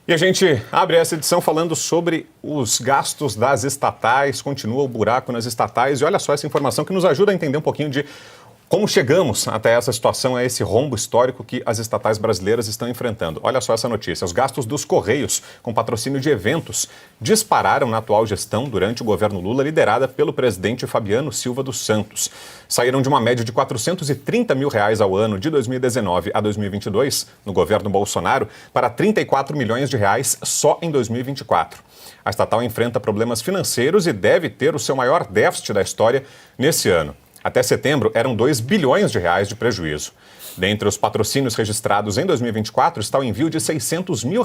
E a gente abre essa edição falando sobre os gastos das estatais, continua o buraco nas estatais. E olha só essa informação que nos ajuda a entender um pouquinho de como chegamos até essa situação, a esse rombo histórico que as estatais brasileiras estão enfrentando. Olha só essa notícia. Os gastos dos Correios com patrocínio de eventos dispararam na atual gestão durante o governo Lula, liderada pelo presidente Fabiano Silva dos Santos. Saíram de uma média de R$430 mil ao ano de 2019 a 2022, no governo Bolsonaro, para R$34 milhões só em 2024. A estatal enfrenta problemas financeiros e deve ter o seu maior déficit da história nesse ano. Até setembro, eram R$2 bilhões de prejuízo. Dentre os patrocínios registrados em 2024 está o envio de R$600 mil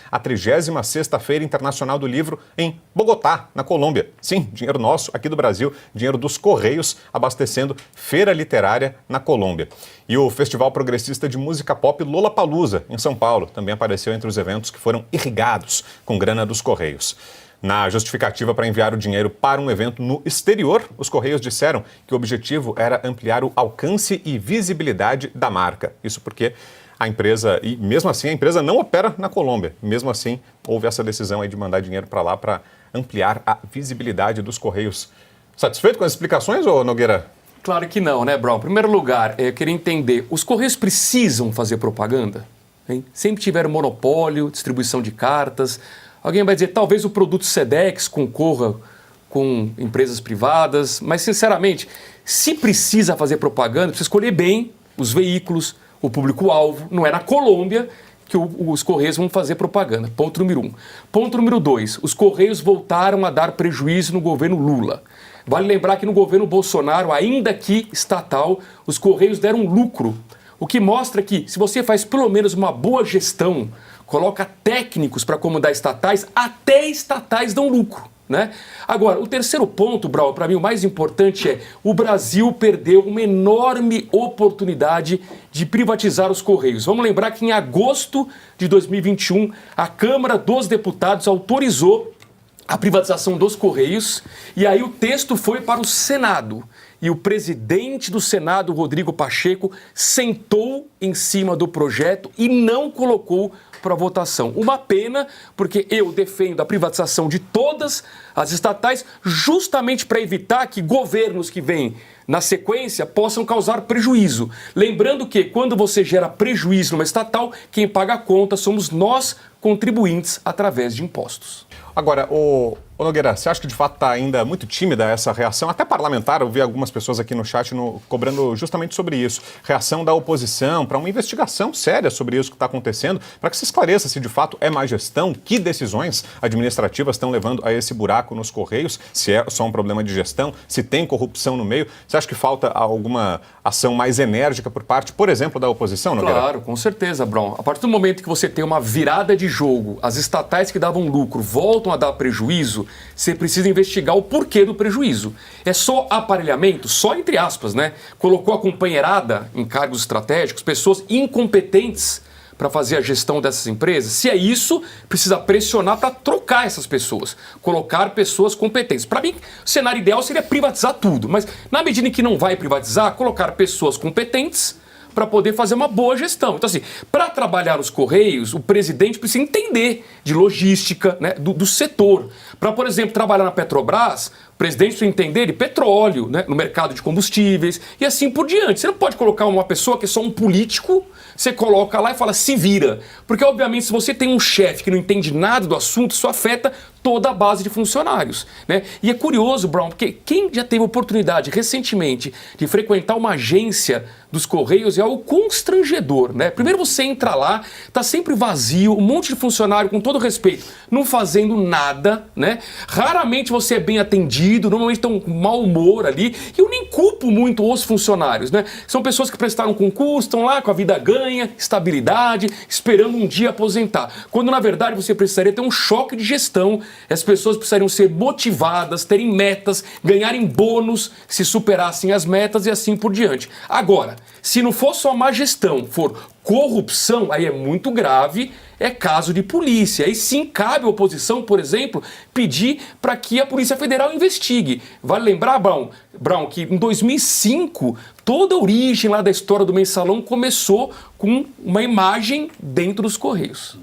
à 36ª Feira Internacional do Livro em Bogotá, na Colômbia. Sim, dinheiro nosso aqui do Brasil, dinheiro dos Correios abastecendo Feira Literária na Colômbia. E o Festival Progressista de Música Pop Lollapalooza, em São Paulo, também apareceu entre os eventos que foram irrigados com grana dos Correios. Na justificativa para enviar o dinheiro para um evento no exterior, os Correios disseram que o objetivo era ampliar o alcance e visibilidade da marca. Isso porque a empresa, e mesmo assim a empresa não opera na Colômbia. Mesmo assim, houve essa decisão aí de mandar dinheiro para lá para ampliar a visibilidade dos Correios. Satisfeito com as explicações, ô Nogueira? Claro que não, né, Brown? Em primeiro lugar, eu queria entender, os Correios precisam fazer propaganda? Hein? Sempre tiveram monopólio, distribuição de cartas. Alguém vai dizer, talvez o produto Sedex concorra com empresas privadas, mas, sinceramente, se precisa fazer propaganda, precisa escolher bem os veículos, o público-alvo. Não é na Colômbia que os Correios vão fazer propaganda. Ponto número 1. Ponto número 2. Os Correios voltaram a dar prejuízo no governo Lula. Vale lembrar que no governo Bolsonaro, ainda que estatal, os Correios deram lucro. O que mostra que, se você faz pelo menos uma boa gestão, coloca técnicos para comandar estatais, até estatais dão lucro, né? Agora, o terceiro ponto, Brau, para mim o mais importante é o Brasil perdeu uma enorme oportunidade de privatizar os Correios. Vamos lembrar que em agosto de 2021, a Câmara dos Deputados autorizou a privatização dos Correios e aí o texto foi para o Senado. E o presidente do Senado, Rodrigo Pacheco, sentou em cima do projeto e não colocou para votação. Uma pena, porque eu defendo a privatização de todas as estatais justamente para evitar que governos que vêm na sequência possam causar prejuízo. Lembrando que quando você gera prejuízo numa estatal, quem paga a conta somos nós, contribuintes, através de impostos. Agora, ô Nogueira, você acha que de fato está ainda muito tímida essa reação? Até parlamentar, eu vi algumas pessoas aqui no chat cobrando justamente sobre isso. Reação da oposição para uma investigação séria sobre isso que está acontecendo, para que se esclareça se de fato é má gestão, que decisões administrativas estão levando a esse buraco nos Correios, se é só um problema de gestão, se tem corrupção no meio. Você acha que falta alguma ação mais enérgica por parte, por exemplo, da oposição, Nogueira? Claro, com certeza, Brown. A partir do momento que você tem uma virada de jogo, as estatais que davam lucro voltam a dar prejuízo, você precisa investigar o porquê do prejuízo. É só aparelhamento? Só entre aspas, né? Colocou a companheirada em cargos estratégicos, pessoas incompetentes para fazer a gestão dessas empresas? Se é isso, precisa pressionar para trocar essas pessoas, colocar pessoas competentes. Para mim, o cenário ideal seria privatizar tudo, mas na medida em que não vai privatizar, colocar pessoas competentes para poder fazer uma boa gestão. Então, assim, para trabalhar os Correios, o presidente precisa entender de logística, né, do setor. Para, por exemplo, trabalhar na Petrobras, o presidente precisa entender de petróleo, né, no mercado de combustíveis e assim por diante. Você não pode colocar uma pessoa que é só um político, você coloca lá e fala, se vira. Porque, obviamente, se você tem um chefe que não entende nada do assunto, isso afeta toda a base de funcionários, né? E é curioso, Brown, porque quem já teve oportunidade recentemente de frequentar uma agência dos Correios é algo constrangedor, né? Primeiro você entra lá, tá sempre vazio, um monte de funcionário, com todo respeito, não fazendo nada, né? Raramente você é bem atendido, normalmente estão com mau humor ali, e eu nem culpo muito os funcionários, né? São pessoas que prestaram concurso, estão lá com a vida ganha, estabilidade, esperando um dia aposentar. Quando, na verdade, você precisaria ter um choque de gestão, as pessoas precisariam ser motivadas, terem metas, ganharem bônus se superassem as metas e assim por diante. Agora, se não for só má gestão, for corrupção, aí é muito grave, é caso de polícia. Aí sim cabe à oposição, por exemplo, pedir para que a Polícia Federal investigue. Vale lembrar, Brown, que em 2005, toda a origem lá da história do Mensalão começou com uma imagem dentro dos Correios.